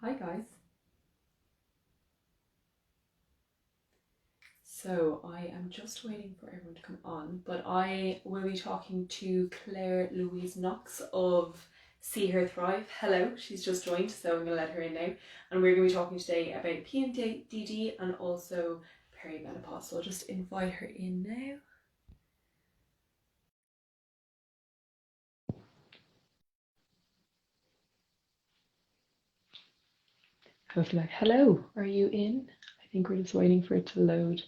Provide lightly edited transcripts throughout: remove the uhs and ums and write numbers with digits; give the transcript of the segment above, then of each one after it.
Hi guys. So I am just waiting for everyone to come on, but I will be talking to Clare-Louise Knox of SeeHerThrive. Hello, she's just joined, so I'm going to let her in now. And we're going to be talking today about PMDD and also perimenopause. So I'll just invite her in now. Hopefully, hello, are you in? I think we're just waiting for it to load.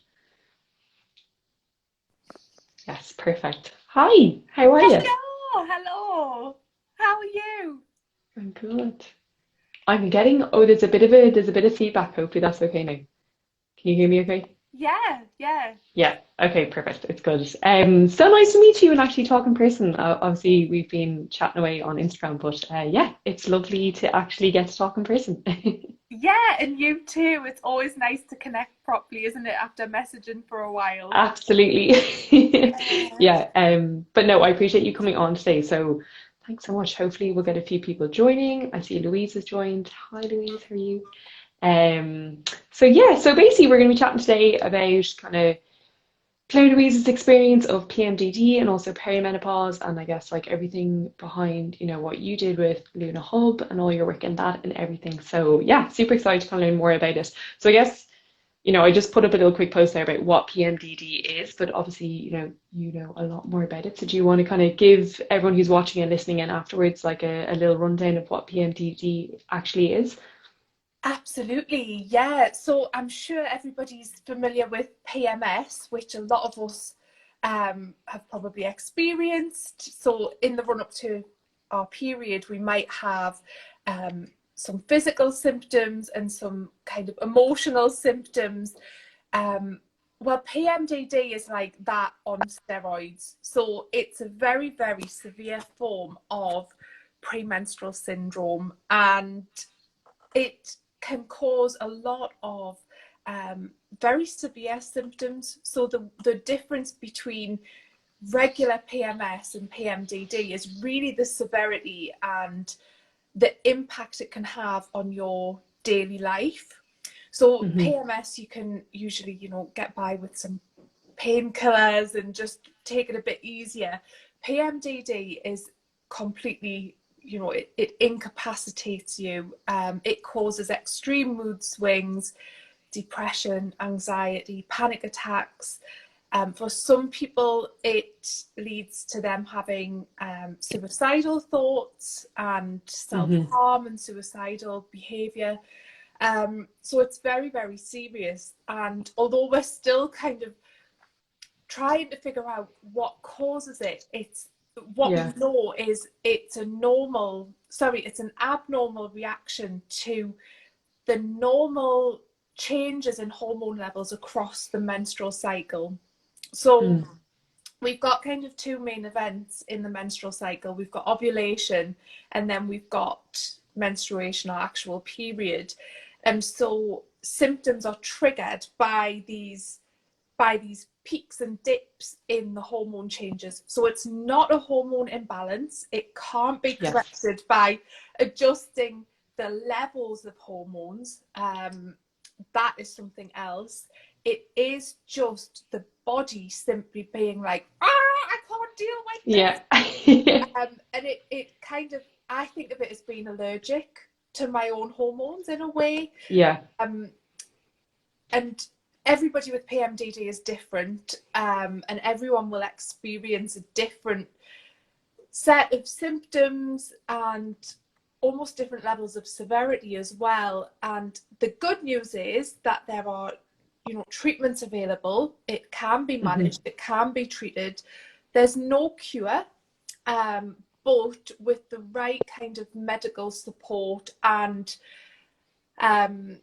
Yes, perfect. Hi, how are you? Hello, hello. How are you? I'm good. I'm getting, oh, there's a bit of feedback. Hopefully that's okay now. Can you hear me okay? Yeah, yeah. Yeah, okay, perfect. It's good. So nice to meet you and actually talk in person. Obviously, we've been chatting away on Instagram, but yeah, it's lovely to actually get to talk in person. Yeah, and you too. It's always nice to connect properly, isn't it, after messaging for a while? Absolutely. Yeah. Yeah, but no, I appreciate you coming on today. So thanks so much. Hopefully we'll get a few people joining. I see Louise has joined. Hi Louise, how are you? Um, so yeah, so basically we're going to be chatting today about kind of Clare-Louise's experience of PMDD and also perimenopause, and I guess like everything behind, what you did with LunaHub and all your work in that and everything. So yeah, super excited to kind of learn more about it. So I guess, I just put up a little quick post there about what PMDD is, but obviously, you know a lot more about it. So do you want to kind of give everyone who's watching and listening in afterwards like a little rundown of what PMDD actually is? Absolutely, yeah. So I'm sure everybody's familiar with PMS, which a lot of us have probably experienced. So in the run up to our period, we might have some physical symptoms and some kind of emotional symptoms. Um, well, PMDD is like that on steroids. So it's a very, very severe form of premenstrual syndrome, and it can cause a lot of very severe symptoms. So the difference between regular PMS and PMDD is really the severity and the impact it can have on your daily life. So Hmm. PMS, you can usually, get by with some painkillers and just take it a bit easier. PMDD is completely, it incapacitates you. It causes extreme mood swings, depression, anxiety, panic attacks. For some people, it leads to them having suicidal thoughts and self Hmm. harm and suicidal behaviour. So it's very, very serious. And although we're still kind of trying to figure out what causes it, it's what we Yeah. know is it's an abnormal reaction to the normal changes in hormone levels across the menstrual cycle. So Mm. we've got kind of two main events in the menstrual cycle. We've got ovulation, and then we've got menstruation or actual period. And so symptoms are triggered by these peaks and dips in the hormone changes. So it's not a hormone imbalance. It can't be Yes. corrected by adjusting the levels of hormones. That is something else. It is just the body simply being like, I can't deal with this. Yeah. And it kind of, I think of it as being allergic to my own hormones in a way. Yeah. Um, and everybody with PMDD is different, and everyone will experience a different set of symptoms and almost different levels of severity as well. And the good news is that there are, treatments available. It can be Hmm. managed, it can be treated. There's no cure, but with the right kind of medical support and um,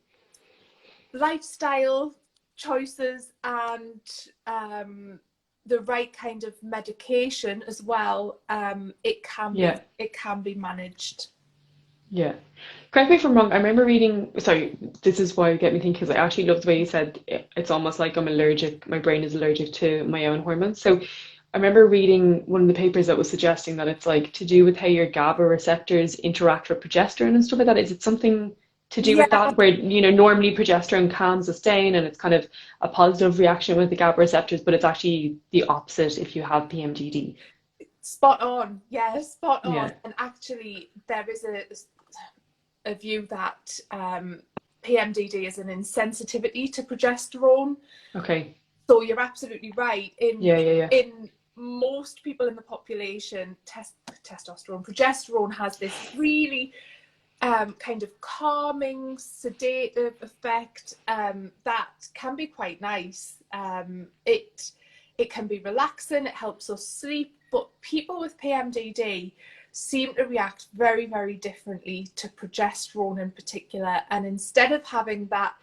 lifestyle choices and the right kind of medication as well, Yeah. it can be managed. Yeah. Correct me if I'm wrong. I remember reading, sorry, this is why you get me thinking, because I actually love the way you said it's almost like I'm allergic, my brain is allergic to my own hormones. So I remember reading one of the papers that was suggesting that it's like to do with how your GABA receptors interact with progesterone and stuff like that. Is it something to do Yeah, with that, where, you know, normally progesterone calms the stain and it's kind of a positive reaction with the GABA receptors, but it's actually the opposite if you have PMDD. spot on. Yeah, spot on. Yeah. And actually, there is a view that PMDD is an insensitivity to progesterone. Okay. So you're absolutely right. Yeah, yeah, yeah. In most people in the population, progesterone has this really kind of calming, sedative effect that can be quite nice. It can be relaxing, it helps us sleep, but people with PMDD seem to react very, very differently to progesterone in particular. And instead of having that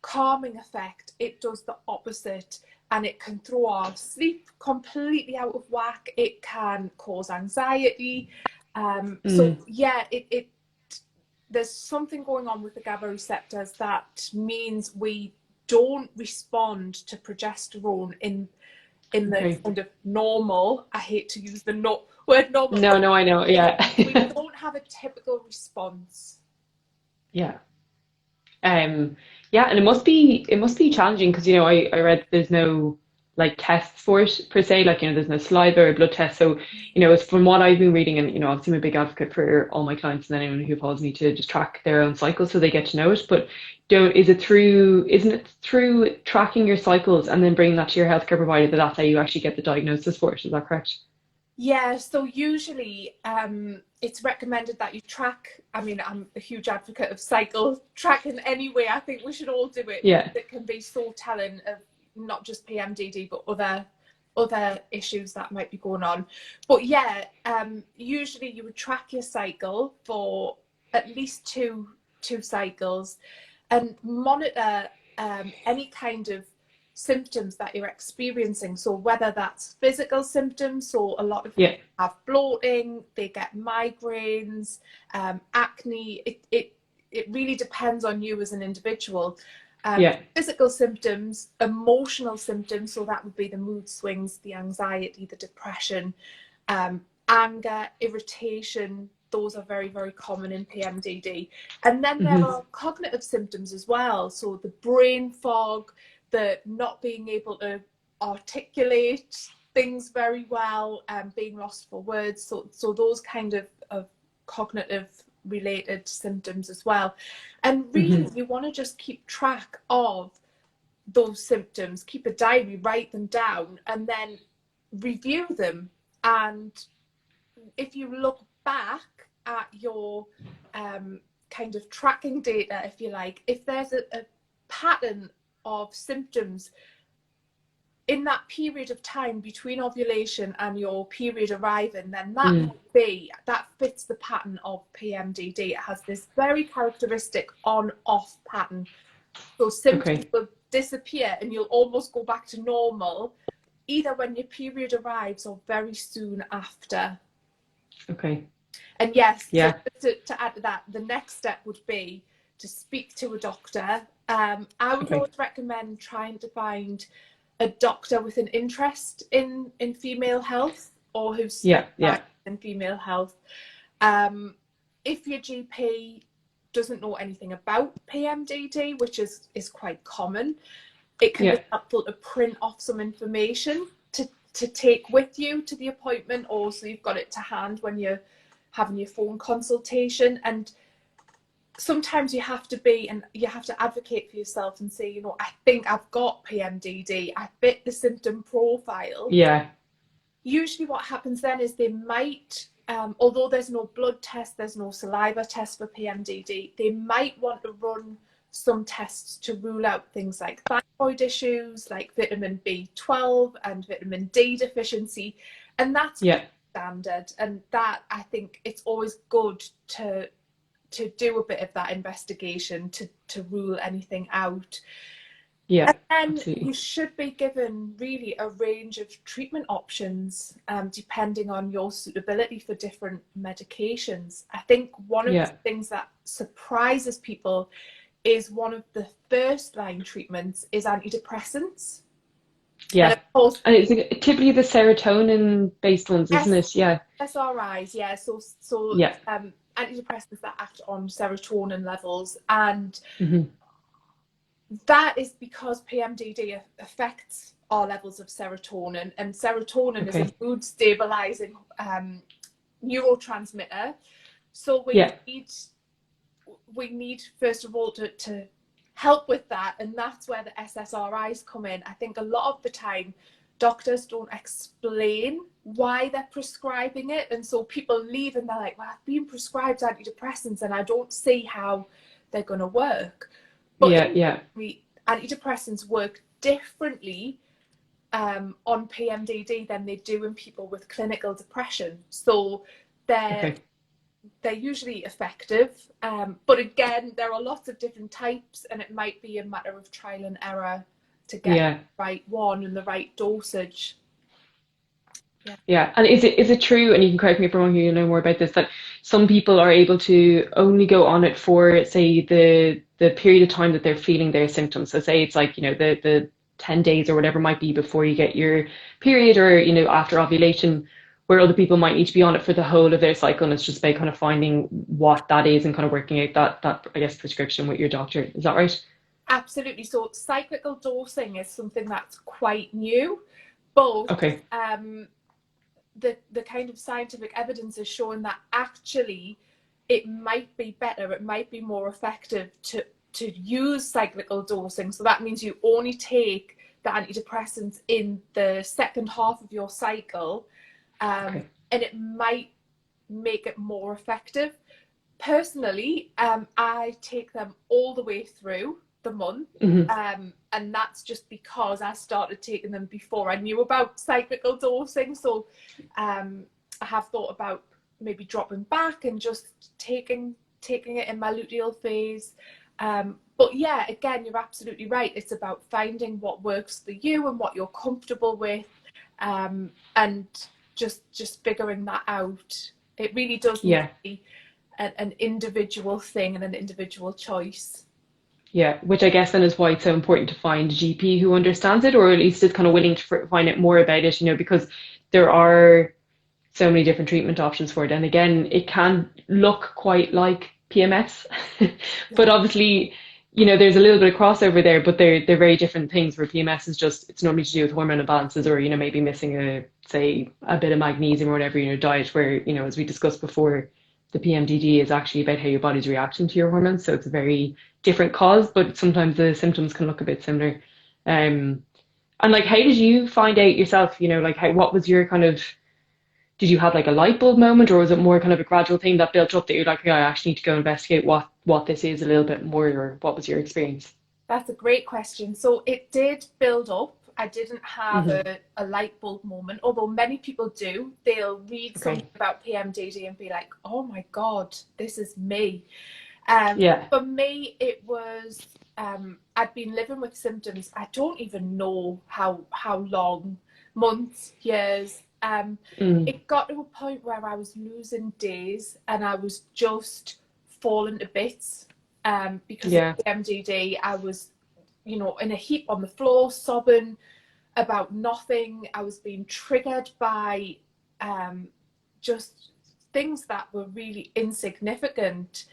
calming effect, it does the opposite, and it can throw our sleep completely out of whack. It can cause anxiety. So yeah, there's something going on with the GABA receptors that means we don't respond to progesterone in the kind of normal, I hate to use the word normal. No, I know, yeah. We don't have a typical response. Yeah. Yeah, and it must be challenging because, you know, I read there's no like tests for it per se, like, you know, there's no saliva or blood test. So, you know, it's from what I've been reading, and, you know, obviously I'm a big advocate for all my clients and anyone who follows me to just track their own cycle so they get to know it. But isn't it through tracking your cycles and then bringing that to your healthcare provider that's how you actually get the diagnosis for it? Is that correct? Yeah, so usually it's recommended that you track. I mean, I'm a huge advocate of cycle tracking anyway. I think we should all do it. Yeah. It can be so telling of not just PMDD, but other issues that might be going on. But yeah, usually you would track your cycle for at least two cycles and monitor any kind of symptoms that you're experiencing. So whether that's physical symptoms, so a lot of people have bloating, they get migraines, acne. It really depends on you as an individual. Physical symptoms, emotional symptoms, so that would be the mood swings, the anxiety, the depression, anger, irritation. Those are very, very common in PMDD. And then there are cognitive symptoms as well. So the brain fog, the not being able to articulate things very well, being lost for words. So those kind of cognitive related symptoms as well. And really, you want to just keep track of those symptoms, keep a diary, write them down, and then review them. And if you look back at your kind of tracking data, if you like, if there's a pattern of symptoms in that period of time between ovulation and your period arriving, then that fits the pattern of PMDD. It has this very characteristic on-off pattern. So symptoms will disappear and you'll almost go back to normal either when your period arrives or very soon after. And yes, so to add to that, the next step would be to speak to a doctor. I would always recommend trying to find a doctor with an interest in female health, or who's in female health. If your GP doesn't know anything about PMDD, which is quite common, it can be helpful to print off some information to take with you to the appointment, or so you've got it to hand when you're having your phone consultation. And sometimes you have to advocate for yourself and say, you know, I think I've got PMDD, I fit the symptom profile. Usually what happens then is they might, although there's no blood test, there's no saliva test for PMDD, they might want to run some tests to rule out things like thyroid issues, like vitamin B12 and vitamin D deficiency. And that's standard. And that, I think it's always good to do a bit of that investigation to rule anything out. And then you should be given really a range of treatment options depending on your suitability for different medications. I think one of the things that surprises people is one of the first line treatments is antidepressants. And of course, and it's typically the serotonin based ones, isn't it? SRIs, antidepressants that act on serotonin levels, and Hmm. that is because PMDD affects our levels of serotonin, and serotonin is a Okay. mood stabilizing neurotransmitter. So Yeah. we need first of all to help with that, and that's where the SSRIs come in. I think a lot of the time doctors don't explain why they're prescribing it, and so people leave and they're like, well, I've been prescribed antidepressants and I don't see how they're going to work. But Yeah. antidepressants work differently on PMDD than they do in people with clinical depression. So they're Okay. usually effective, but again, there are lots of different types, and it might be a matter of trial and error to get Yeah. the right one and the right dosage. Yeah. And is it true, and you can correct me if I'm wrong, you know more about this, that some people are able to only go on it for, say, the period of time that they're feeling their symptoms. So say it's like, the 10 days or whatever might be before you get your period, or, after ovulation, where other people might need to be on it for the whole of their cycle. And it's just about kind of finding what that is and kind of working out that I guess prescription with your doctor. Is that right? Absolutely. So cyclical dosing is something that's quite new, but Okay. The kind of scientific evidence is showing that actually it might be better, it might be more effective to use cyclical dosing. So that means you only take the antidepressants in the second half of your cycle, Okay. and it might make it more effective. Personally, I take them all the way through the month, Hmm. and that's just because I started taking them before I knew about cyclical dosing. So I have thought about maybe dropping back and just taking it in my luteal phase. But yeah, again, you're absolutely right. It's about finding what works for you and what you're comfortable with, and just figuring that out. It really does need to Yeah. be an individual thing and an individual choice. Yeah, which I guess then is why it's so important to find a GP who understands it, or at least is kind of willing to find out more about it, because there are so many different treatment options for it. And again, it can look quite like PMS, but Yeah. obviously, there's a little bit of crossover there, but they're very different things. Where PMS is just, it's normally to do with hormone imbalances, or, maybe missing say a bit of magnesium or whatever in your diet, where, as we discussed before, the PMDD is actually about how your body's reacting to your hormones. So it's a very different cause, but sometimes the symptoms can look a bit similar. Um, and like, how did you find out yourself? Like, what was your kind of, did you have like a light bulb moment, or was it more kind of a gradual thing that built up that you're like, yeah, I actually need to go investigate what this is a little bit more, or what was your experience? That's a great question. So it did build up. I didn't have Hmm. a light bulb moment, although many people do. They'll read something Okay. about PMDD and be like, oh my God, this is me. Yeah. For me, it was, I'd been living with symptoms. I don't even know how long, months, years. Mm. It got to a point where I was losing days and I was just falling to bits. Because of Yeah. PMDD, I was, in a heap on the floor, sobbing about nothing. I was being triggered by just things that were really insignificant.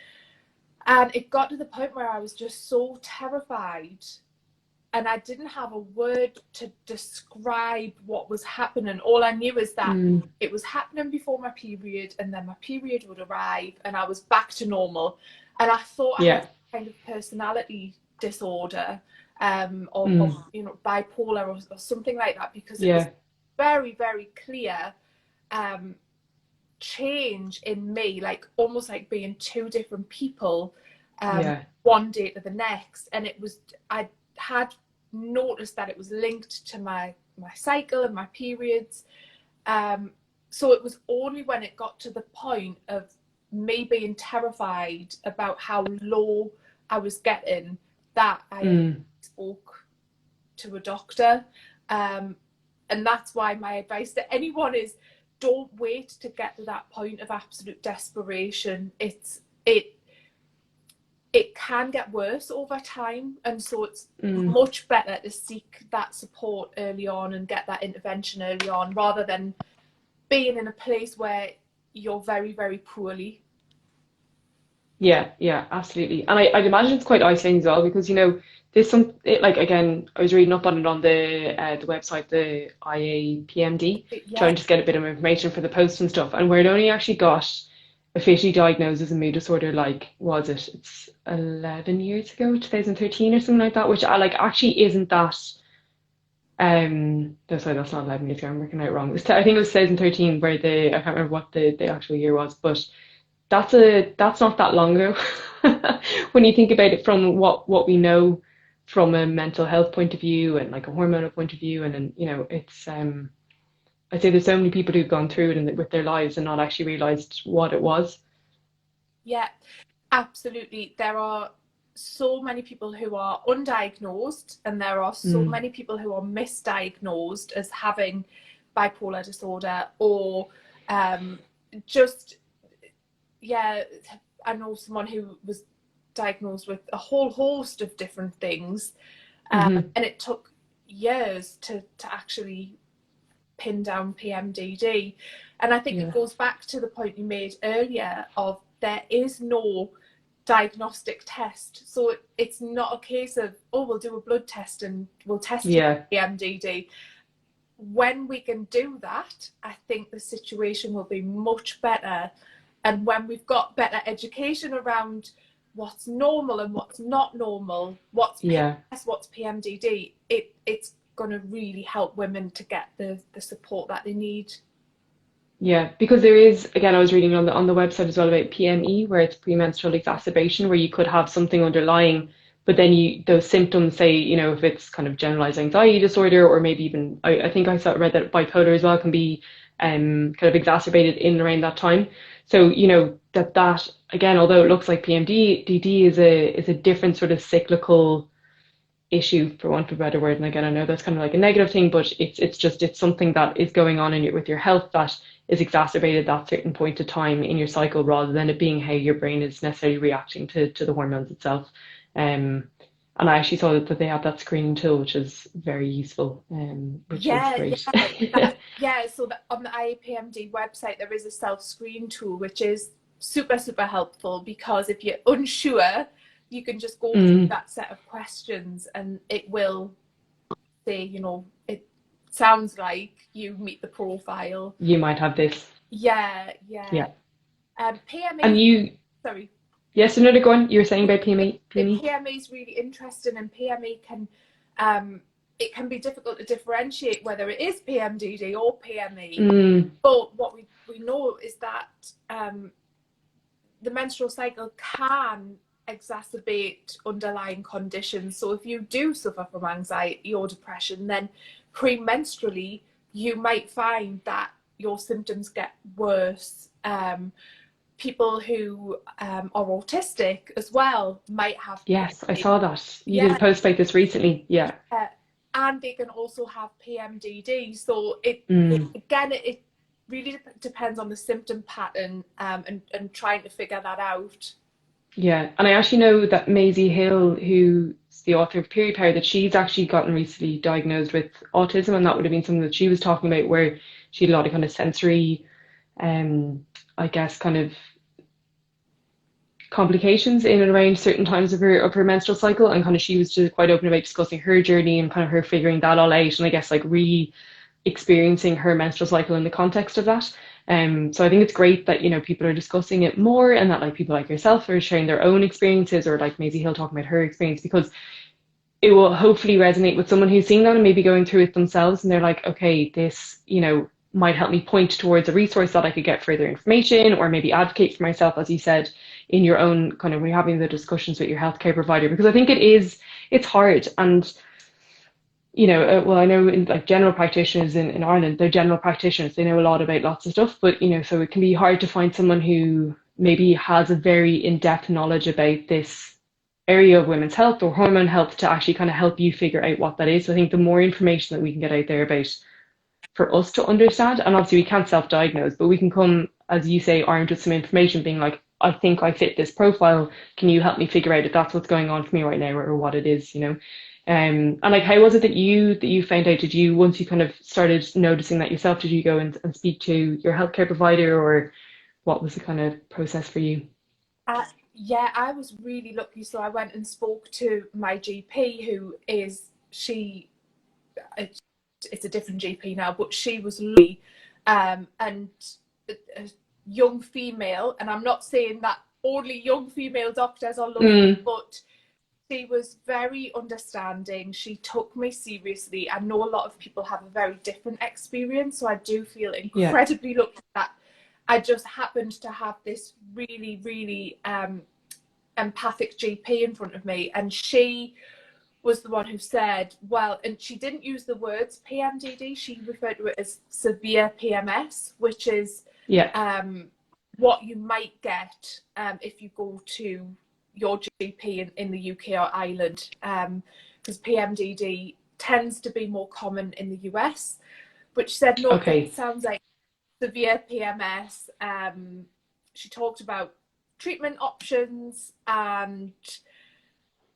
And it got to the point where I was just so terrified, and I didn't have a word to describe what was happening. All I knew is that Mm. it was happening before my period, and then my period would arrive and I was back to normal. And I thought I had Yeah. a kind of personality disorder, or Mm. bipolar, or something like that, because it was Yeah. very, very clear change in me, like almost like being two different people, Yeah. one day to the next. And I had noticed that it was linked to my cycle and my periods. So it was only when it got to the point of me being terrified about how low I was getting that I Mm. spoke to a doctor. And that's why my advice to anyone is, don't wait to get to that point of absolute desperation. It can get worse over time, and so it's Mm. much better to seek that support early on and get that intervention early on, rather than being in a place where you're very, very poorly. Yeah, absolutely. And I'd imagine it's quite isolating as well because, there's like, again, I was reading up on it on the website, the IAPMD, Yeah, trying to just get a bit of information for the posts and stuff. And where it only actually got officially diagnosed as a mood disorder, like, was it? It's 11 years ago, 2013 or something like that, which I like actually isn't that. No, sorry, that's not 11 years ago. I'm working out wrong. I think it was 2013 where I can't remember what the actual year was, but that's not that long ago when you think about it from what we know from a mental health point of view and like a hormonal point of view, and then it's I'd say there's so many people who've gone through it with their lives and not actually realized what it was. yeah, absolutely. There are so many people who are undiagnosed, and there are so Mm, many people who are misdiagnosed as having bipolar disorder or just, yeah, I know someone who was diagnosed with a whole host of different things, hmm. and it took years to actually pin down PMDD. And I think it Yeah, goes back to the point you made earlier of there is no diagnostic test. So it's not a case of, oh, we'll do a blood test and we'll test you yeah, for PMDD. When we can do that, I think the situation will be much better. And when we've got better education around what's normal and what's not normal, what's yeah. PMS, what's PMDD, it's going to really help women to get the support that they need. Yeah, because there is, again, I was reading on the website as well about PME, where it's premenstrual exacerbation, where you could have something underlying, but then those symptoms say, if it's kind of generalized anxiety disorder, or maybe even I think read that bipolar as well can be kind of exacerbated in and around that time. So, that again, although it looks like PMDD is a different sort of cyclical issue, for want of a better word. And again, I know that's kind of like a negative thing, but it's something that is going on with your health that is exacerbated at that certain point of time in your cycle, rather than it being how your brain is necessarily reacting to the hormones itself. And I actually saw that they had that screening tool, which is very useful, which is Yeah, great. yeah. So that on the IAPMD website, there is a self-screen tool, which is super, super helpful because if you're unsure, you can just go through Mm, that set of questions and it will say, it sounds like you meet the profile. you might have this. Yeah, yeah. Yeah. And PME, you, sorry, yes, another go on. You were saying about PME? PME is really interesting, and PME um, it can be difficult to differentiate whether it is PMDD or PME. Mm, But what we know is that the menstrual cycle can exacerbate underlying conditions. So if you do suffer from anxiety or depression, then premenstrually you might find that your symptoms get worse. People who are autistic as well might have yes, I PMDD. saw that. You did a Yeah, post about this recently. Yeah. yeah. And they can also have PMDD. So Mm. it really depends on the symptom pattern, and trying to figure that out. Yeah, and I actually know that Maisie Hill, who's the author of Period Power, that she's actually gotten recently diagnosed with autism, and that would have been something that she was talking about, where she had a lot of kind of sensory, I guess, kind of complications in and around certain times of her menstrual cycle, and kind of she was just quite open about discussing her journey and kind of her figuring that all out, and I guess like experiencing her menstrual cycle in the context of that. So I think it's great that, people are discussing it more, and that like people like yourself are sharing their own experiences, or like Maisie Hill talking about her experience, because it will hopefully resonate with someone who's seen that and maybe going through it themselves, and they're like, okay, this, might help me point towards a resource that I could get further information, or maybe advocate for myself, as you said, in your own kind of when you're having the discussions with your healthcare provider, because I think it's hard. And well, I know in like general practitioners in Ireland, they're general practitioners. They know a lot about lots of stuff, but so it can be hard to find someone who maybe has a very in-depth knowledge about this area of women's health or hormone health to actually kind of help you figure out what that is. So I think the more information that we can get out there about for us to understand, and obviously we can't self-diagnose, but we can come, as you say, armed with some information, being like, I think I fit this profile. Can you help me figure out if that's what's going on for me right now, or what it is? And like, how was it that you found out? Did you, once you kind of started noticing that yourself, did you go and speak to your healthcare provider, or what was the kind of process for you? Yeah, I was really lucky. So I went and spoke to my GP, who is, it's a different GP now, but she was lovely, and a young female. And I'm not saying that only young female doctors are lovely, but she was very understanding. She took me seriously. I know a lot of people have a very different experience, so I do feel incredibly lucky that I just happened to have this really, really empathic GP in front of me, and she was the one who said, well, and she didn't use the words PMDD, she referred to it as severe PMS, which is what you might get if you go to your GP in the UK or Ireland, because PMDD tends to be more common in the US, which said, no, it sounds like severe PMS. She talked about treatment options, and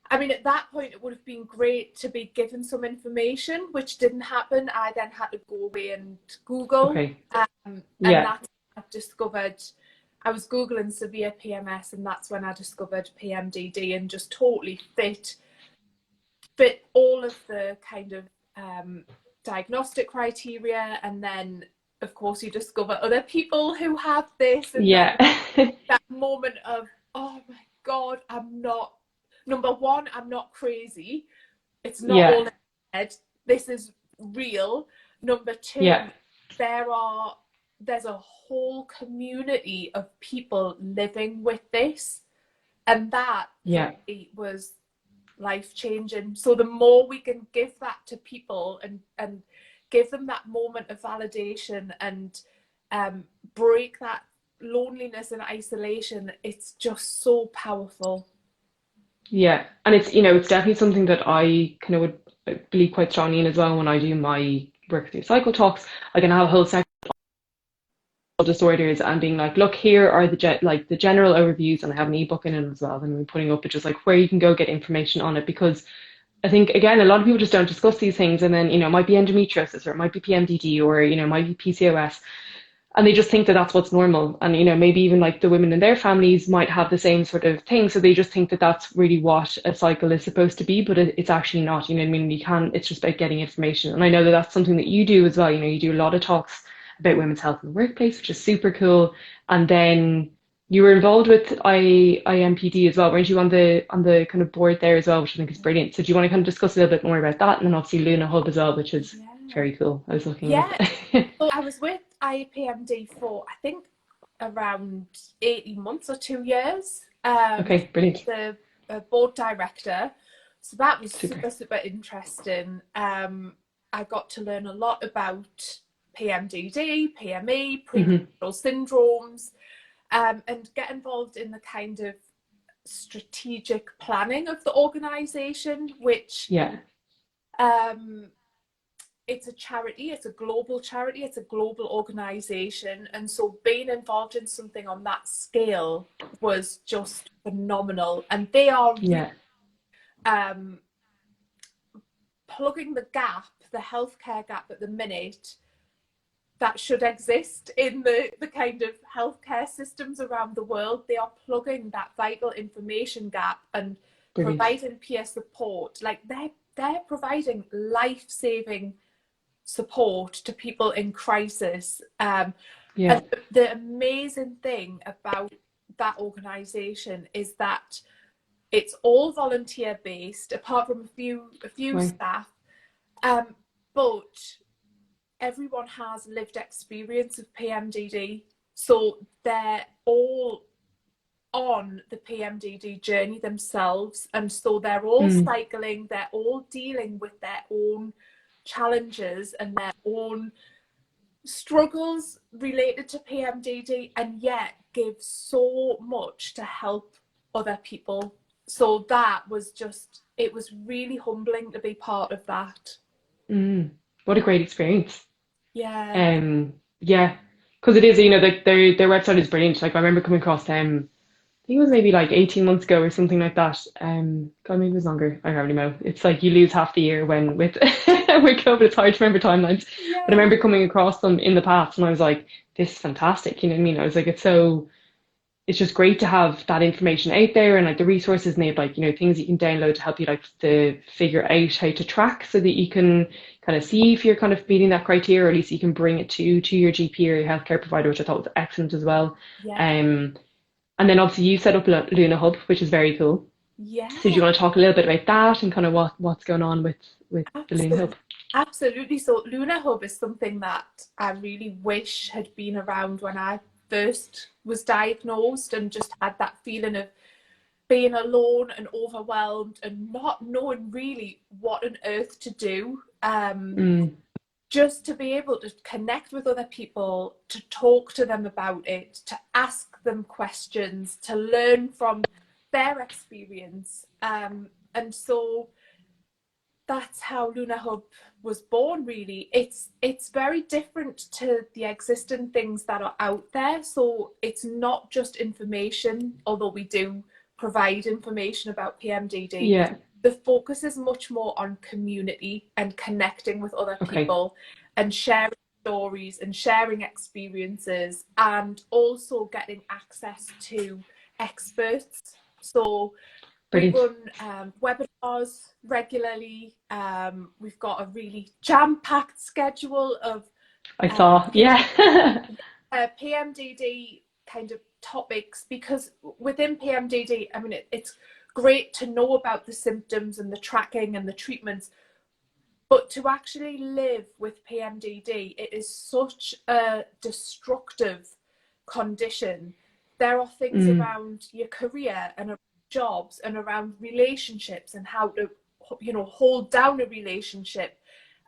I mean, at that point, it would have been great to be given some information, which didn't happen. I then had to go away and Google. And that's when I discovered, I was Googling severe PMS, and that's when I discovered PMDD, and just totally fit all of the kind of diagnostic criteria. And then, of course, you discover other people who have this. And that moment of, oh my God, number one, I'm not crazy. It's not all in my head. This is real. Number two, there's a whole community of people living with this. And that really was life-changing. So the more we can give that to people and give them that moment of validation and break that loneliness and isolation, it's just so powerful. Yeah, and it's, you know, it's definitely something that I kind of would believe quite strongly in as well when I do my work through cycle talks. I can have a whole section of disorders and being like, look, here are the general overviews, and I have an ebook in it as well, and we're putting up just like where you can go get information on it, because I think, again, a lot of people just don't discuss these things, and then, you know, it might be endometriosis, or it might be PMDD, or, you know, it might be PCOS. And they just think that that's what's normal. And, you know, maybe even like the women in their families might have the same sort of thing. So they just think that that's really what a cycle is supposed to be, but it's actually not. You know what I mean? It's just about getting information. And I know that that's something that you do as well. You know, you do a lot of talks about women's health in the workplace, which is super cool. And then you were involved with IMPD as well, weren't you, on the kind of board there as well, which I think is brilliant. So do you want to kind of discuss a little bit more about that? And then obviously LunaHub as well, which is very cool. I was looking at it. So I was with IPMD for, I think, around 18 months or 2 years. Okay, brilliant. The board director. So that was super interesting. I got to learn a lot about PMDD, PME, premenstrual syndromes, and get involved in the kind of strategic planning of the organisation, which it's a charity, it's a global charity, it's a global organisation. And so being involved in something on that scale was just phenomenal. And they are plugging the gap, the healthcare gap at the minute, that should exist in the kind of healthcare systems around the world. They are plugging that vital information gap and providing peer support. Like they're providing life-saving support to people in crisis. And the amazing thing about that organisation is that it's all volunteer based, apart from a few staff, but everyone has lived experience of PMDD, so they're all on the PMDD journey themselves, and so they're all cycling, they're all dealing with their own challenges and their own struggles related to PMDD, and yet give so much to help other people. So that was just, it was really humbling to be part of that. What a great experience. Yeah. Because it is, you know, their website is brilliant. Like I remember coming across them, I think it was maybe like 18 months ago or something like that. God, maybe it was longer. I don't really know. It's like you lose half the year with with COVID. It's hard to remember timelines. But I remember coming across them in the past, and I was like, this is fantastic. You know what I mean? I was like, it's so it's just great to have that information out there and like the resources and they have like, things you can download to help you like to figure out how to track so that you can kind of see if you're kind of meeting that criteria, or at least you can bring it to your GP or your healthcare provider, which I thought was excellent as well. Yeah. And then obviously you set up LunaHub, which is very cool. So do Yeah. you want to talk a little bit about that and kind of what's going on with the LunaHub? Absolutely. So LunaHub is something that I really wish had been around when I first was diagnosed and just had that feeling of being alone and overwhelmed and not knowing really what on earth to do. Just to be able to connect with other people, to talk to them about it, to ask them questions, to learn from their experience. And so that's how LunaHub was born, really. It's very different to the existing things that are out there. So it's not just information, although we do provide information about PMDD. Yeah. The focus is much more on community and connecting with other people and sharing stories and sharing experiences, and also getting access to experts. So we Brilliant. run webinars regularly. We've got a really jam-packed schedule of I saw, yeah. PMDD kind of topics, because within PMDD, I mean, it's great to know about the symptoms and the tracking and the treatments, but to actually live with PMDD, it is such a destructive condition. There are things around your career and around jobs and around relationships and how to, hold down a relationship,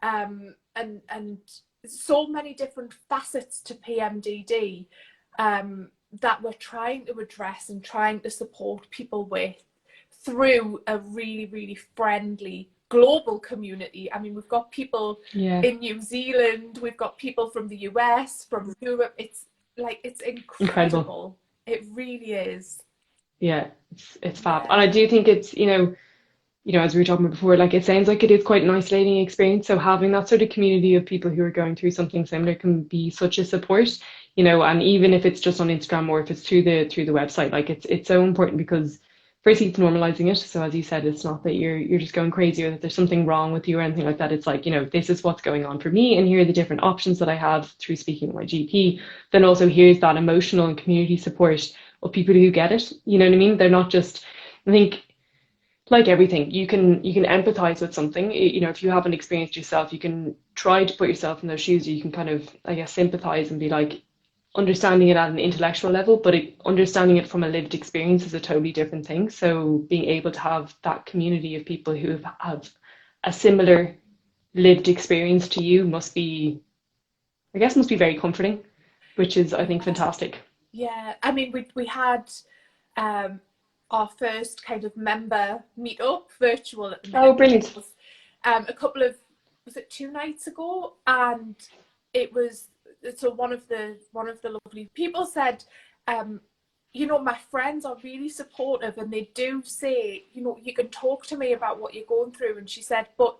and so many different facets to PMDD that we're trying to address and trying to support people with through a really, really friendly global community. I mean, we've got people in New Zealand, we've got people from the US, from Europe. It's incredible. It really is. Yeah, it's fab. And I do think it's, as we were talking about before, like it sounds like it is quite an isolating experience. So having that sort of community of people who are going through something similar can be such a support, and even if it's just on Instagram or if it's through the website, like it's so important because firstly it's normalizing it. So as you said, it's not that you're just going crazy or that there's something wrong with you or anything like that. It's like, this is what's going on for me and here are the different options that I have through speaking to my GP. Then also here's that emotional and community support of people who get it. You know what I mean? They're not just, I think, like everything, you can empathize with something. If you haven't experienced yourself, you can try to put yourself in those shoes. Or you can kind of, I guess, sympathize and be like understanding it at an intellectual level, but understanding it from a lived experience is a totally different thing. So being able to have that community of people who have a similar lived experience to you must be very comforting, which is, I think, fantastic. Yeah, I mean, we had our first kind of member meetup virtual at the minute. Oh, brilliant. A couple of, was it 2 nights ago? And it was, so one of the lovely people said, my friends are really supportive and they do say, you can talk to me about what you're going through. And she said, but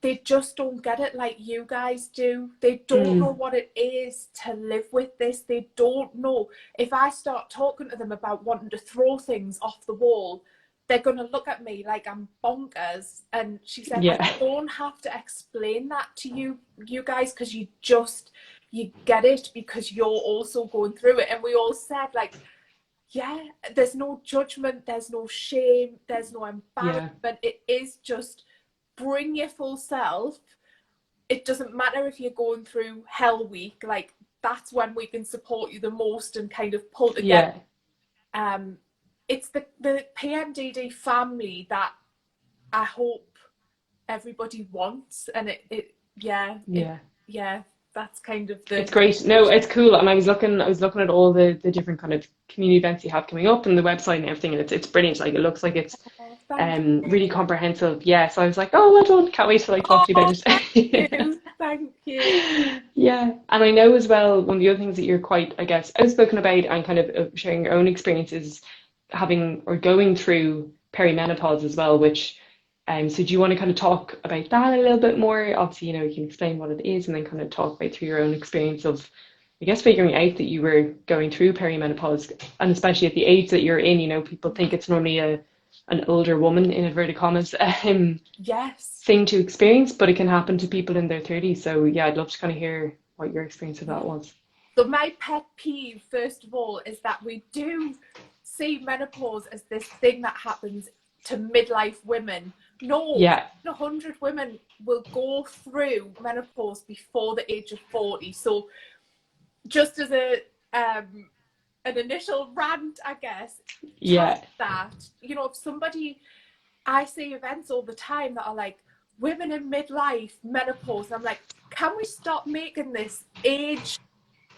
they just don't get it like you guys do. They don't know what it is to live with this. They don't know. If I start talking to them about wanting to throw things off the wall, they're going to look at me like I'm bonkers. And she said, I don't have to explain that to you guys, because you get it because you're also going through it. And we all said, like, yeah, there's no judgment, there's no shame, there's no embarrassment. It is just bring your full self. It doesn't matter if you're going through hell week, like that's when we can support you the most and kind of pull together. It's the PMDD family that I hope everybody wants, and that's kind of the. It's great. No, it's cool. And I was looking at all the different kind of community events you have coming up and the website and everything, and it's brilliant. Like it looks like it's really comprehensive. Yeah. So I was like, oh, well done. Can't wait to talk to you about it. Thank you. Yeah. And I know as well, one of the other things that you're quite, I guess, outspoken about and kind of sharing your own experiences having or going through perimenopause as well, which so do you want to kind of talk about that a little bit more? Obviously, you can explain what it is and then kind of talk about through your own experience of I guess figuring out that you were going through perimenopause, and especially at the age that you're in, you know, people think it's normally an older woman in inverted commas Yes. thing to experience, but it can happen to people in their 30s. So yeah, I'd love to kind of hear what your experience of that was. So my pet peeve, first of all, is that we do see menopause as this thing that happens to midlife women. No, Yeah, 100 women will go through menopause before the age of 40. So just as an initial rant, I guess, yeah, that, you know, if somebody, I see events all the time that are like women in midlife, menopause, and I'm like, can we stop making this age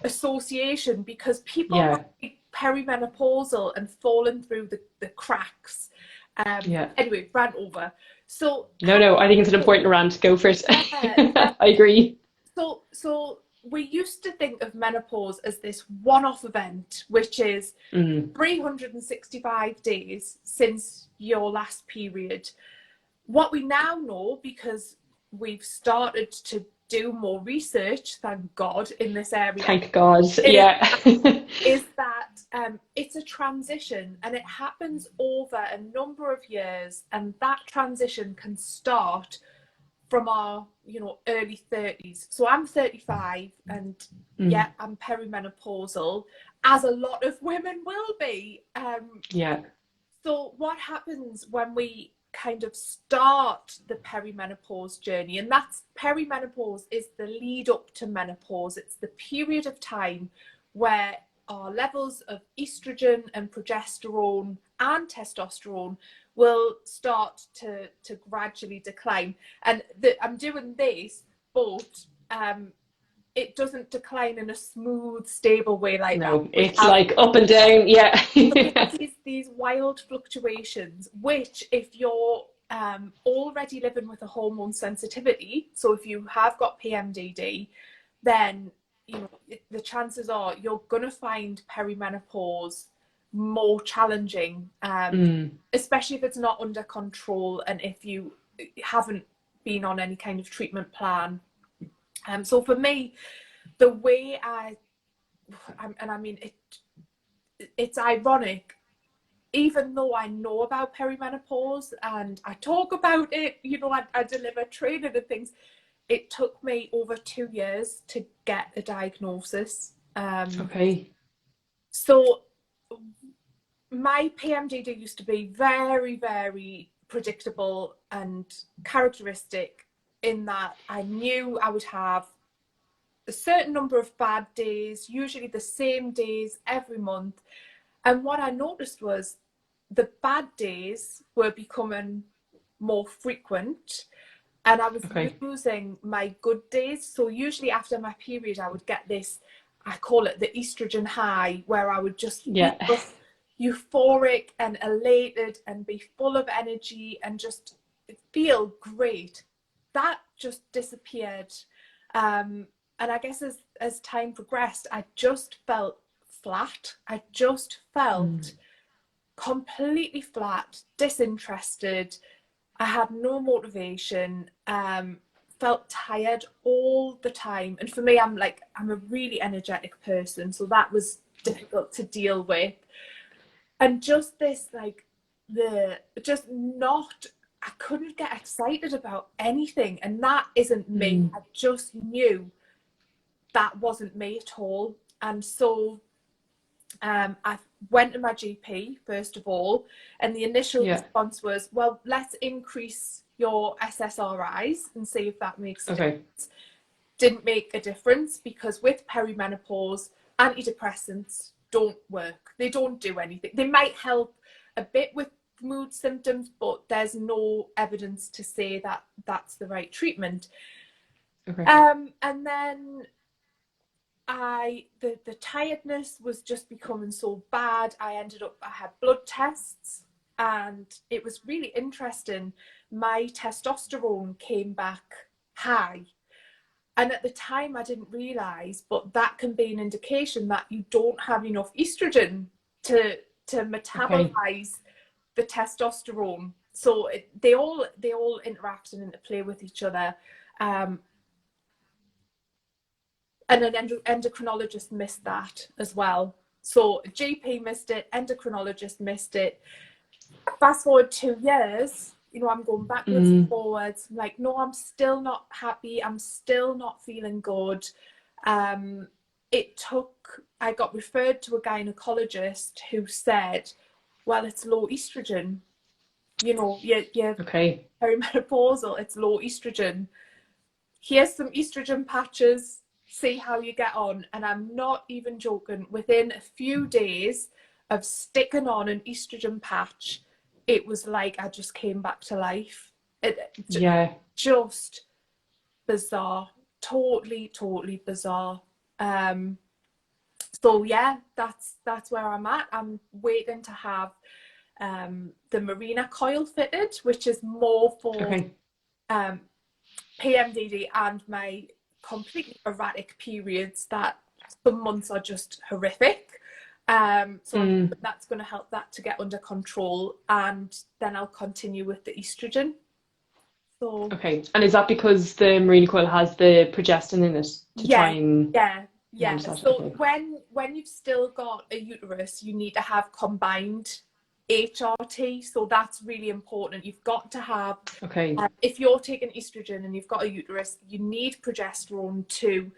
association, because people yeah, might be perimenopausal and falling through the cracks. yeah. Anyway, rant over. So No, I think it's an important rant. Go for it. yeah, I agree. so we used to think of menopause as this one-off event, which is Mm, 365 days since your last period. What we now know, because we've started to do more research, thank God, in this area, thank God. Yeah. is that it's a transition, and it happens over a number of years, and that transition can start from our, you know, early 30s. So I'm 35, and Mm, yeah, I'm perimenopausal, as a lot of women will be. yeah. So what happens when we kind of start the perimenopause journey? And that's, perimenopause is the lead up to menopause. It's the period of time where our levels of estrogen and progesterone and testosterone will start to gradually decline. And I'm doing this, but it doesn't decline in a smooth, stable way like that. No, We it's have like up and down. Yeah. these wild fluctuations, which if you're already living with a hormone sensitivity, so if you have got PMDD, then you know the chances are you're going to find perimenopause more challenging, Mm, especially if it's not under control and if you haven't been on any kind of treatment plan. So for me, the way and I mean it's ironic, even though I know about perimenopause and I talk about it, you know, I deliver training and things, it took me over 2 years to get a diagnosis. okay. So my PMDD used to be very, very predictable and characteristic, in that I knew I would have a certain number of bad days, usually the same days every month. And what I noticed was the bad days were becoming more frequent, and I was Okay. losing my good days. So usually after my period, I would get this, I call it the estrogen high, where I would just Yeah. feel euphoric and elated and be full of energy and just feel great. That just disappeared. And I guess as time progressed, I just felt flat. I just felt Mm, completely flat, disinterested. I had no motivation, felt tired all the time. And for me, I'm a really energetic person, so that was difficult to deal with. And just this, like, the just not, I couldn't get excited about anything. And that isn't me. mm, I just knew that wasn't me at all. And so I went to my GP first of all, and the initial yeah. response was, well, let's increase your SSRIs and see if that makes a Okay. difference. Didn't make a difference, because with perimenopause, antidepressants don't work. They don't do anything. They might help a bit with mood symptoms, but there's no evidence to say that that's the right treatment. Okay. And then the tiredness was just becoming so bad. I had blood tests, and it was really interesting. My testosterone came back high, and at the time I didn't realize, but that can be an indication that you don't have enough estrogen to Okay. metabolize the testosterone. So they all interact and interplay with each other. And an endocrinologist missed that as well. So GP missed it, endocrinologist missed it. Fast forward 2 years, I'm going backwards and forwards. I'm like, no, I'm still not happy. I'm still not feeling good. I got referred to a gynecologist who said, well, it's low estrogen. You're Okay. perimenopausal, it's low estrogen. Here's some estrogen patches, see how you get on. And I'm not even joking, within a few days of sticking on an estrogen patch, it was like I just came back to life. Just bizarre. Totally bizarre. So yeah, that's where I'm at. I'm waiting to have the Mirena coil fitted, which is more for PMDD and my completely erratic periods that some months are just horrific. So that's going to help that to get under control, and then I'll continue with the estrogen. So okay, and is that because the Mirena coil has the progestin in it to try and So when you've still got a uterus, you need to have combined HRT, so that's really important. You've got to have, if you're taking estrogen and you've got a uterus, you need progesterone to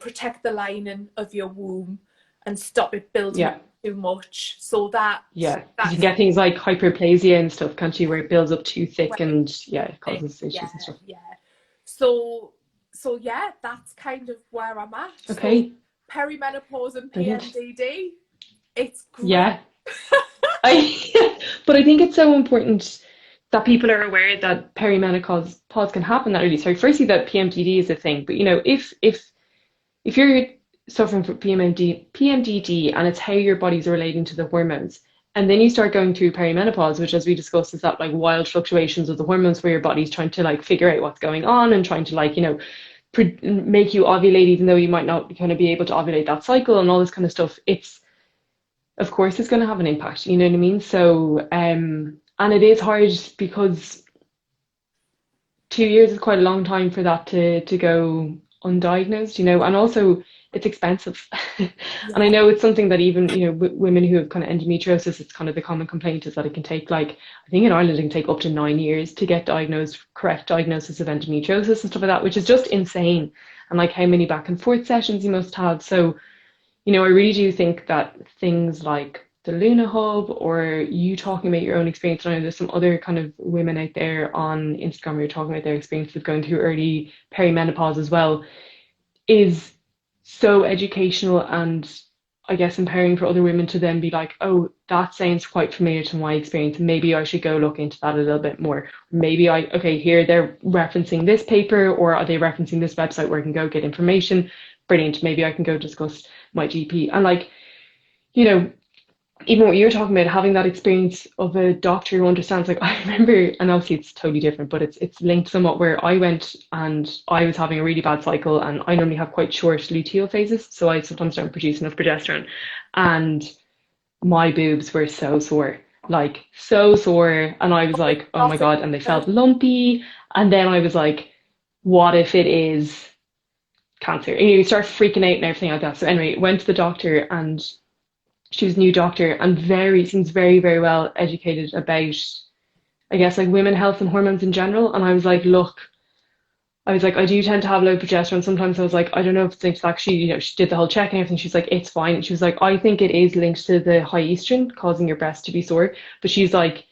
protect the lining of your womb and stop it building up too much. So that you can get things like hyperplasia and stuff, can't you, where it builds up too thick and it causes issues and stuff. So yeah, that's kind of where I'm at. Okay. So perimenopause and PMDD, it's great. Yeah. But I think it's so important that people are aware that perimenopause can happen that early. So firstly, that PMDD is a thing, but if you're suffering from PMDD and it's how your body's relating to the hormones, and then you start going through perimenopause, which, as we discussed, is that like wild fluctuations of the hormones where your body's trying to like figure out what's going on and trying to like make you ovulate even though you might not kind of be able to ovulate that cycle and all this kind of stuff. Of course it's going to have an impact, you know what I mean? So and it is hard because 2 years is quite a long time for that to go undiagnosed, and also it's expensive. And I know it's something that even, women who have kind of endometriosis, it's kind of the common complaint is that it can take I think in Ireland it can take up to 9 years to get correct diagnosis of endometriosis and stuff like that, which is just insane. And like how many back and forth sessions you must have. So, I really do think that things like the LunaHub or you talking about your own experience, I know there's some other kind of women out there on Instagram who are talking about their experience with going through early perimenopause as well, is so educational and I guess empowering for other women to then be like, oh, that sounds quite familiar to my experience. Maybe I should go look into that a little bit more. Maybe here they're referencing this paper, or are they referencing this website where I can go get information? Brilliant. Maybe I can go discuss my GP. And even what you're talking about, having that experience of a doctor who understands, I remember, and obviously it's totally different, but it's linked somewhat, where I went and I was having a really bad cycle, and I normally have quite short luteal phases, so I sometimes don't produce enough progesterone, and my boobs were so sore, so sore, and I was like, oh my God, and they felt lumpy, and then I was like, what if it is cancer? And you start freaking out and everything like that. So anyway, went to the doctor, and she was a new doctor and seems very, very well educated about, I guess, women health and hormones in general. And I was like, look, I do tend to have low progesterone. Sometimes I was like, I don't know if it's actually, she did the whole check and everything. She's like, it's fine. And she was like, I think it is linked to the high estrogen causing your breasts to be sore. But she's like,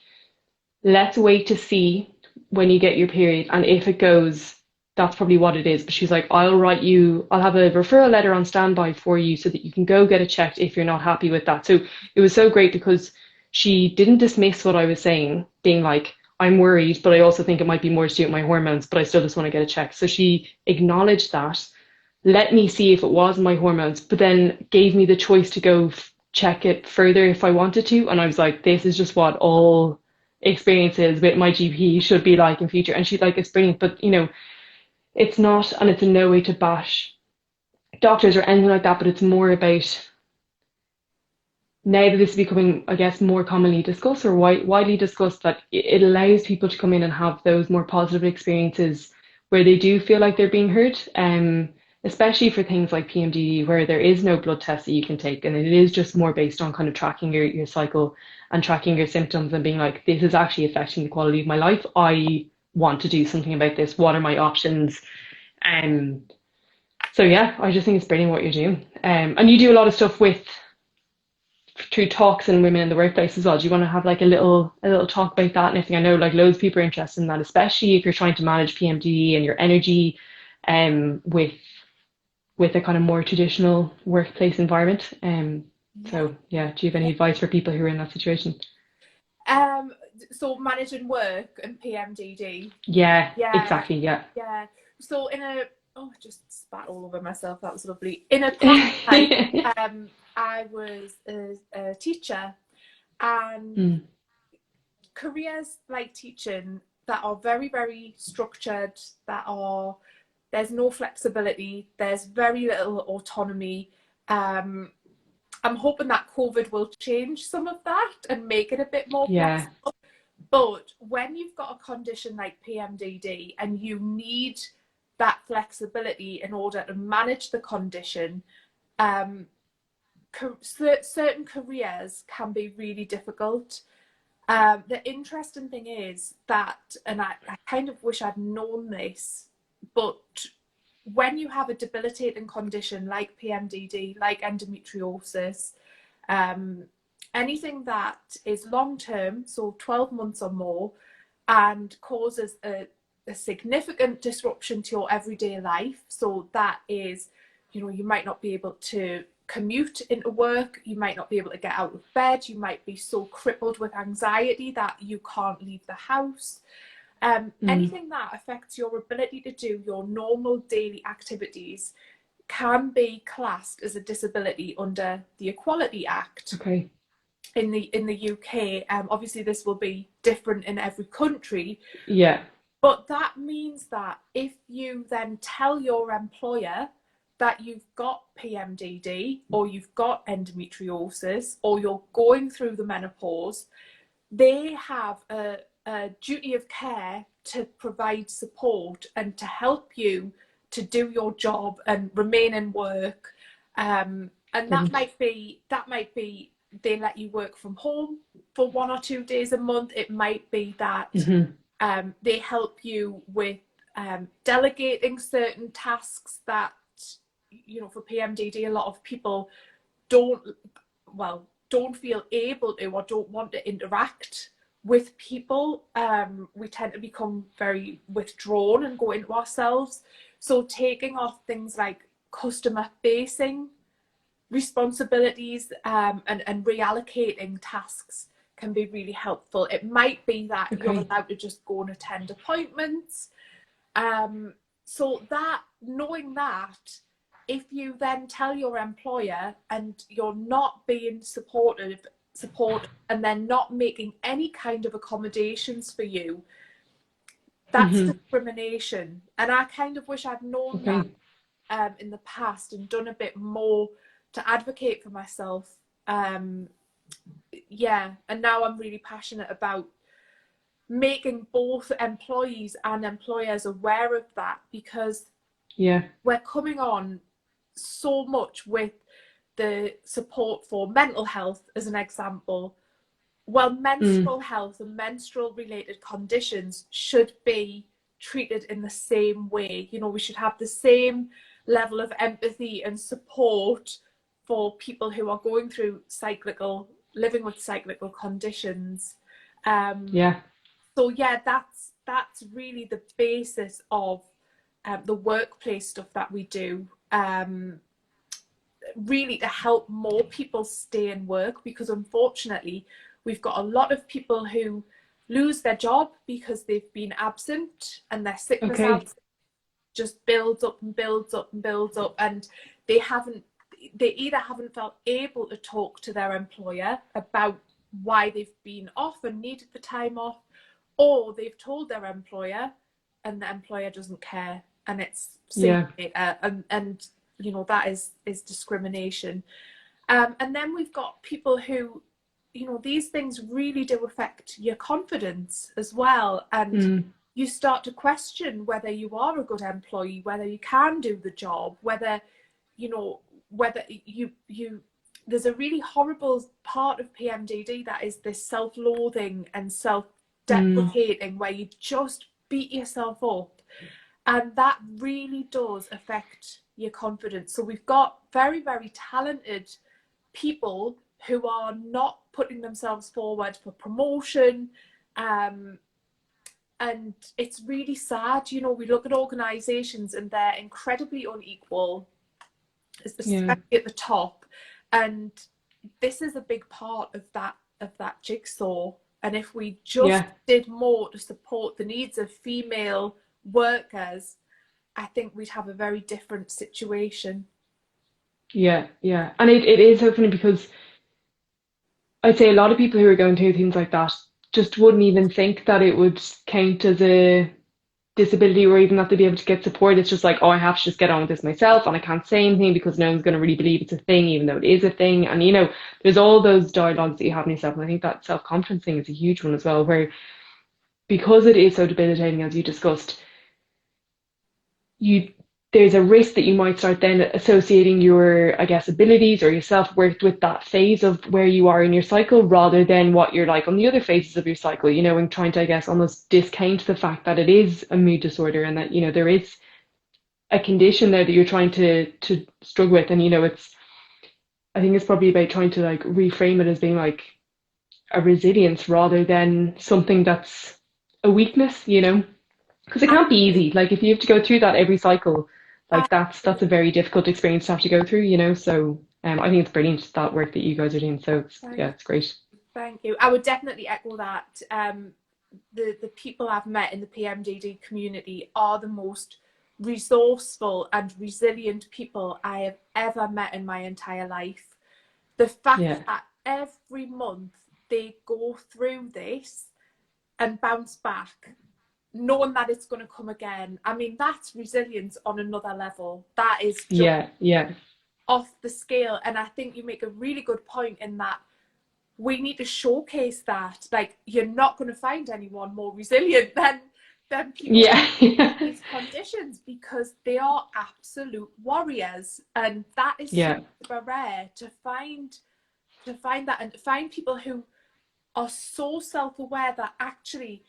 let's wait to see when you get your period. And if it goes, that's probably what it is. But she's like, I'll have a referral letter on standby for you so that you can go get it checked if you're not happy with that. So it was so great because she didn't dismiss what I was saying, being like, I'm worried, but I also think it might be more to do with my hormones, but I still just want to get it checked. So she acknowledged that, let me see if it was my hormones, but then gave me the choice to go check it further if I wanted to. And I was like, this is just what all experiences with my GP should be like in future. And she's like, it's brilliant, but it's not, and it's in no way to bash doctors or anything like that, but it's more about, now that this is becoming, I guess, more commonly discussed or widely discussed, that it allows people to come in and have those more positive experiences where they do feel like they're being heard, especially for things like PMDD, where there is no blood test that you can take, and it is just more based on kind of tracking your cycle and tracking your symptoms and being like, this is actually affecting the quality of my life. I want to do something about this. What are my options? Um, so yeah, I just think it's brilliant what you're doing. And you do a lot of stuff with through talks and women in the workplace as well. Do you want to have like a little talk about that? And I think I know like loads of people are interested in that, especially if you're trying to manage PMDD and your energy with a kind of more traditional workplace environment. Yeah. So yeah, do you have any advice for people who are in that situation? Um, so managing work and PMDD. Yeah, Yeah, exactly. Yeah. yeah. So I just spat all over myself. That was lovely. In a past life, I was a teacher, and Mm, careers like teaching that are very, very structured, there's no flexibility, there's very little autonomy. Um, I'm hoping that COVID will change some of that and make it a bit more yeah. flexible. But when you've got a condition like PMDD and you need that flexibility in order to manage the condition, um, certain careers can be really difficult. The interesting thing is that, and I kind of wish I'd known this, but when you have a debilitating condition like PMDD, like endometriosis, um, anything that is long term, so 12 months or more, and causes a significant disruption to your everyday life, so that is, you might not be able to commute into work, you might not be able to get out of bed, you might be so crippled with anxiety that you can't leave the house. Mm, Anything that affects your ability to do your normal daily activities can be classed as a disability under the Equality Act okay. in the UK. Obviously, this will be different in every country, Yeah. but that means that if you then tell your employer that you've got PMDD or you've got endometriosis or you're going through the menopause, they have a duty of care to provide support and to help you to do your job and remain in work. And that Brilliant. might be they let you work from home for 1 or 2 days a month. It might be that Hmm. they help you with delegating certain tasks that, for PMDD, a lot of people don't don't feel able to or don't want to interact with people. We tend to become very withdrawn and go into ourselves. So taking off things like customer facing responsibilities, and reallocating tasks can be really helpful. It might be that you're Okay. allowed to just go and attend appointments. So that, knowing that, if you then tell your employer and you're not being support and they're not making any kind of accommodations for you, that's Hmm. discrimination. And I kind of wish I'd known that Okay. in the past and done a bit more to advocate for myself. Yeah, and now I'm really passionate about making both employees and employers aware of that, because Yeah. we're coming on so much with the support for mental health as an example. Well, Mm, menstrual health and menstrual related conditions should be treated in the same way. We should have the same level of empathy and support for people who are going through living with cyclical conditions. Um, yeah. so yeah, that's really the basis of the workplace stuff that we do. Really to help more people stay in work, because unfortunately we've got a lot of people who lose their job because they've been absent, and their sickness Okay. absence just builds up and builds up and builds up, and they either haven't felt able to talk to their employer about why they've been off and needed the time off, or they've told their employer and the employer doesn't care, and it's seen Yeah. later, and that is discrimination. And then we've got people who, these things really do affect your confidence as well. And Mm. you start to question whether you are a good employee, whether you can do the job, whether, you know, whether you there's a really horrible part of PMDD that is this self-loathing and self-deprecating where you just beat yourself up, and that really does affect your confidence. So we've got very, very talented people who are not putting themselves forward for promotion, and it's really sad. You know, we look at organizations and they're incredibly unequal, especially at the top, and this is a big part of that jigsaw. And if we just did more to support the needs of female workers, I think we'd have a very different situation. Yeah, yeah. And it is so funny because I'd say a lot of people who are going through things like that just wouldn't even think that it would count as a disability or even that they'd be able to get support. It's just like, oh, I have to just get on with this myself and I can't say anything because no one's going to really believe it's a thing, even though it is a thing. And, you know, there's all those dialogues that you have in yourself. And I think that self-confidence thing is a huge one as well, where because it is so debilitating, as you discussed, there's a risk that you might start then associating your, I guess, abilities or your self-worth with that phase of where you are in your cycle rather than what you're like on the other phases of your cycle, you know, and trying to, I guess, almost discount the fact that it is a mood disorder and that, you know, there is a condition there that you're trying to struggle with. And, you know, I think it's probably about trying to like reframe it as being like a resilience rather than something that's a weakness, you know, because it can't be easy. Like if you have to go through that every cycle, like that's a very difficult experience to have to go through, you know. So I think it's brilliant, that work that you guys are doing. So it's great. Thank you. I would definitely echo that. The people I've met in the PMDD community are the most resourceful and resilient people I have ever met in my entire life. The fact that every month they go through this and bounce back, knowing that it's going to come again. I mean, that's resilience on another level. That is just off the scale. And I think you make a really good point in that we need to showcase that. Like, you're not going to find anyone more resilient than people with these conditions, because they are absolute warriors. And that is super rare to find that, and to find people who are so self-aware that actually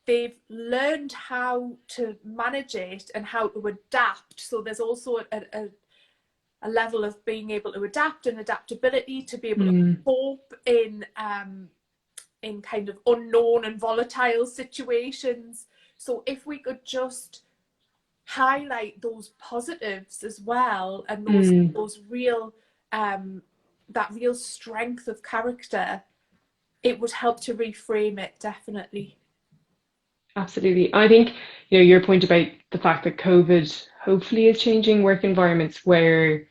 they've learned how to manage it and how to adapt. So there's also a level of being able to adapt and adaptability to be able to cope in kind of unknown and volatile situations. So if we could just highlight those positives as well, and those real that real strength of character, it would help to reframe it, definitely. Absolutely. I think, you know, your point about the fact that COVID hopefully is changing work environments where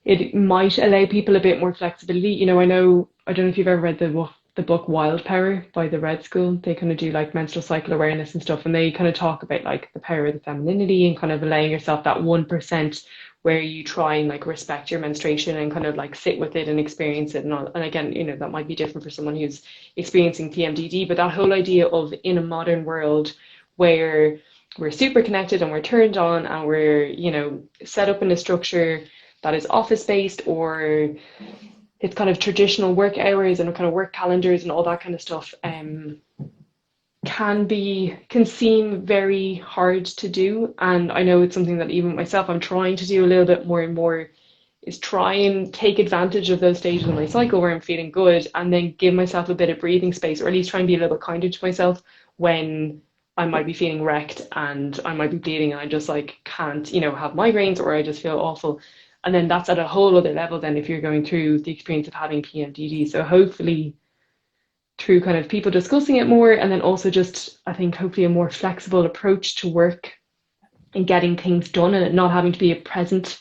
it might allow people a bit more flexibility. You know, I don't know if you've ever read the book Wild Power by the Red School. They kind of do like menstrual cycle awareness and stuff, and they kind of talk about like the power of the femininity and kind of allowing yourself that 1% where you try and like respect your menstruation and kind of like sit with it and experience it and all. And again, you know, that might be different for someone who's experiencing PMDD, but that whole idea of in a modern world where we're super connected and we're turned on and we're, you know, set up in a structure that is office based, or it's kind of traditional work hours and kind of work calendars and all that kind of stuff, can seem very hard to do. And I know it's something that even myself I'm trying to do a little bit more and more, is try and take advantage of those stages of my cycle where I'm feeling good, and then give myself a bit of breathing space, or at least try and be a little bit kinder to myself when I might be feeling wrecked and I might be bleeding and I just like can't, you know, have migraines, or I just feel awful. And then that's at a whole other level than if you're going through the experience of having PMDD. So hopefully through kind of people discussing it more, and then also just, I think, hopefully a more flexible approach to work and getting things done, and it not having to be a present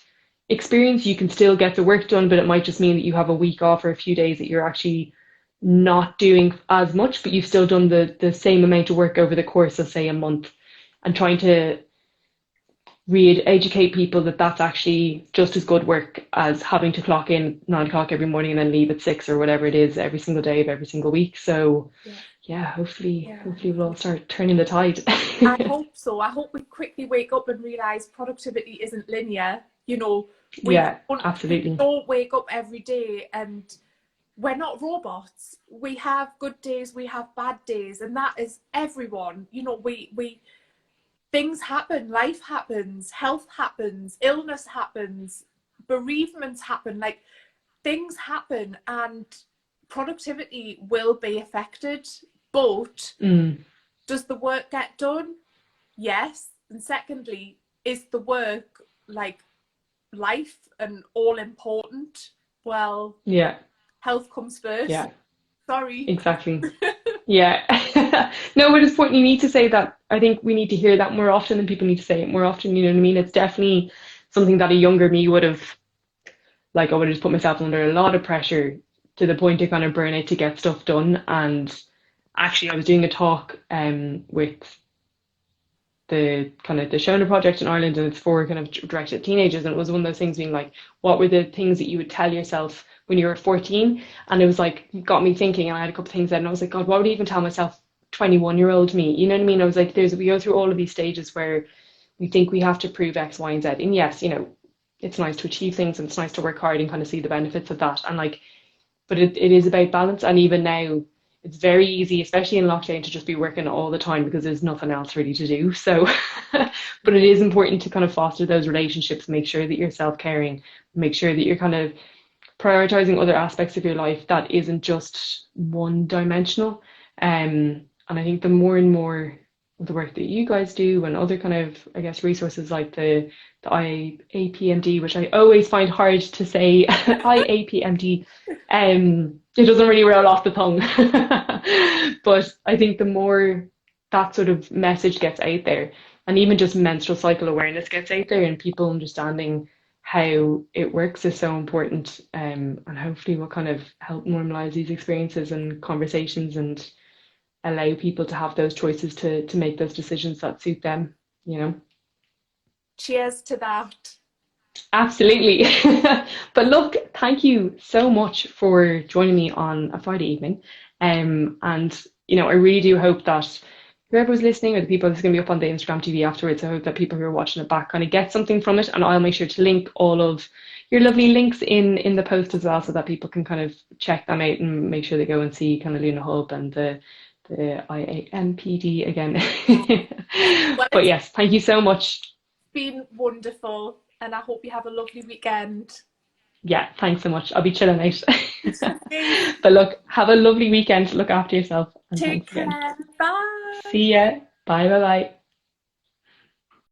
experience. You can still get the work done, but it might just mean that you have a week off or a few days that you're actually not doing as much, but you've still done the same amount of work over the course of, say, a month, and trying to re-educate people that that's actually just as good work as having to clock in 9 o'clock every morning and then leave at 6 or whatever it is every single day of every single week. So yeah, hopefully, Yeah. hopefully we'll all start turning the tide. I hope so. I hope we quickly wake up and realize productivity isn't linear. You know, Yeah, we absolutely. don't wake up every day, and we're not robots. We have good days, we have bad days, and that is everyone. You know, we things happen, life happens, health happens, illness happens, bereavements happen, like things happen, and productivity will be affected. But Mm, does the work get done? Yes. And secondly, is the work like life and all important? Well, yeah, health comes first. yeah, Sorry. exactly. Yeah. No, but it's important. You need to say that. I think we need to hear that more often than people need to say it more often. You know what I mean? It's definitely something that a younger me would have, like, I would have just put myself under a lot of pressure to the point of kind of burnout to get stuff done. And actually, I was doing a talk with the kind of the Shona project in Ireland, and it's for kind of directed at teenagers. And it was one of those things being like, what were the things that you would tell yourself when you were 14? And it was like, got me thinking, and I had a couple of things there, and I was like, God, what would I even tell myself 21-year-old me? You know what I mean? I was like, we go through all of these stages where we think we have to prove X, Y, and Z. And yes, you know, it's nice to achieve things and it's nice to work hard and kind of see the benefits of that. And like, but it is about balance. And even now, it's very easy, especially in lockdown, to just be working all the time because there's nothing else really to do. So, but it is important to kind of foster those relationships, make sure that you're self-caring, make sure that you're kind of prioritizing other aspects of your life that isn't just one dimensional. And I think the more and more of the work that you guys do and other kind of, I guess, resources like the IAPMD, which I always find hard to say, IAPMD, it doesn't really roll off the tongue. But I think the more that sort of message gets out there, and even just menstrual cycle awareness gets out there, and people understanding how it works is so important. And hopefully will kind of help normalize these experiences and conversations and allow people to have those choices to make those decisions that suit them, you know. Cheers to that. Absolutely. But look, thank you so much for joining me on a Friday evening. And you know, I really do hope that whoever was listening or the people that's going to be up on the Instagram TV afterwards, I hope that people who are watching it back kind of get something from it. And I'll make sure to link all of your lovely links in the post as well, so that people can kind of check them out and make sure they go and see kind of LunaHub and the IAMPD again. Well, But it's yes, thank you so much. been wonderful, and I hope you have a lovely weekend. Yeah, thanks so much. I'll be chilling out. But look, have a lovely weekend. Look after yourself, and Take thanks again. care. Bye. See ya. Bye, bye, bye.